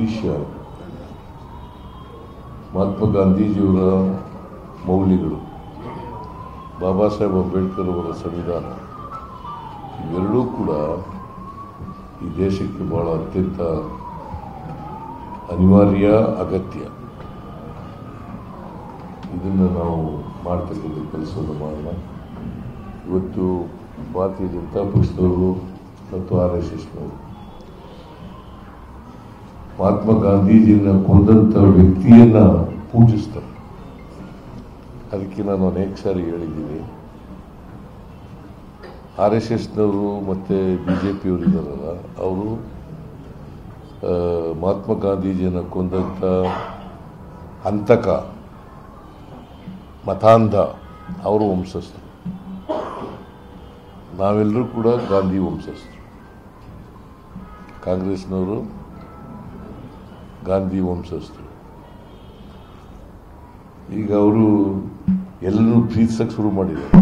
ಶಿಷ್ಯ ಮಹಾತ್ಮ ಗಾಂಧೀಜಿಯವರ ಮೌಲ್ಯಗಳು, ಬಾಬಾ ಸಾಹೇಬ್ ಅಂಬೇಡ್ಕರ್ ಅವರ ಸಂವಿಧಾನ, ಇವೆರಡೂ ಕೂಡ ಈ ದೇಶಕ್ಕೆ ಬಹಳ ಅತ್ಯಂತ ಅನಿವಾರ್ಯ, ಅಗತ್ಯ. ಇದನ್ನು ನಾವು ಮಾಡ್ತಕ್ಕಂಥ ಕೆಲಸವನ್ನು ಮಾಡೋಣ. ಇವತ್ತು ಭಾರತೀಯ ಜನತಾ ಪಕ್ಷದವರು ಮತ್ತು RSSನವರು ಮಹಾತ್ಮ ಗಾಂಧೀಜಿಯನ್ನು ಕೊಂದಂಥ ವ್ಯಕ್ತಿಯನ್ನು ಪೂಜಿಸ್ತಾರೆ. ಅದಕ್ಕೆ ನಾನು ಅನೇಕ ಸಾರಿ ಹೇಳಿದ್ದೀನಿ, RSSನವರು ಮತ್ತು BJPಯವರು ಇದ್ದಾರಲ್ಲ, ಅವರು ಮಹಾತ್ಮ ಗಾಂಧೀಜಿಯನ್ನು ಕೊಂದಂಥ ಹಂತಕ, ಮತಾಂಧ, ಅವರು ವಂಶಸ್ಥರು. ನಾವೆಲ್ಲರೂ ಕೂಡ ಗಾಂಧಿ ವಂಶಸ್ಥರು. ಕಾಂಗ್ರೆಸ್ನವರು ಗಾಂಧಿ ವಂಶಸ್ಥರು. ಈಗ ಅವರು ಎಲ್ಲರೂ ಪ್ರೀತಿಸಕ್ಕೆ ಶುರು ಮಾಡಿದ್ದಾರೆ.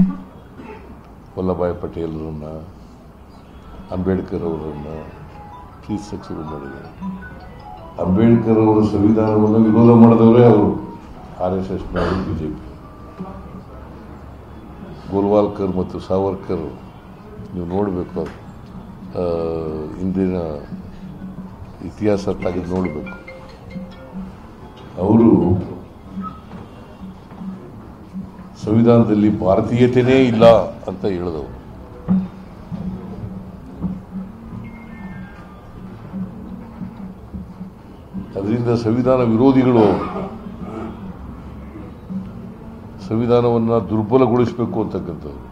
ವಲ್ಲಭಾಯ್ ಪಟೇಲರನ್ನ, ಅಂಬೇಡ್ಕರ್ ಅವರನ್ನು ಪ್ರೀತಿಸಕ್ಕೆ ಶುರು ಮಾಡಿದ್ದಾರೆ. ಅಂಬೇಡ್ಕರ್ ಅವರ ಸಂವಿಧಾನವನ್ನು ವಿರೋಧ ಮಾಡಿದವರೇ ಅವರು, RSSನವರು, BJP. ಗೋಲ್ವಾಲ್ಕರ್ ಮತ್ತು ಸಾವರ್ಕರ್ ನೀವು ನೋಡಬೇಕು, ಇಂದಿನ ಇತಿಹಾಸ ತೆಗೆದು ನೋಡಬೇಕು. ಅವರು ಸಂವಿಧಾನದಲ್ಲಿ ಭಾರತೀಯತೆಯೇ ಇಲ್ಲ ಅಂತ ಹೇಳಿದವರು. ಅದರಿಂದ ಸಂವಿಧಾನ ವಿರೋಧಿಗಳು ಸಂವಿಧಾನವನ್ನು ದುರ್ಬಲಗೊಳಿಸಬೇಕು ಅಂತಕ್ಕಂಥದ್ದು.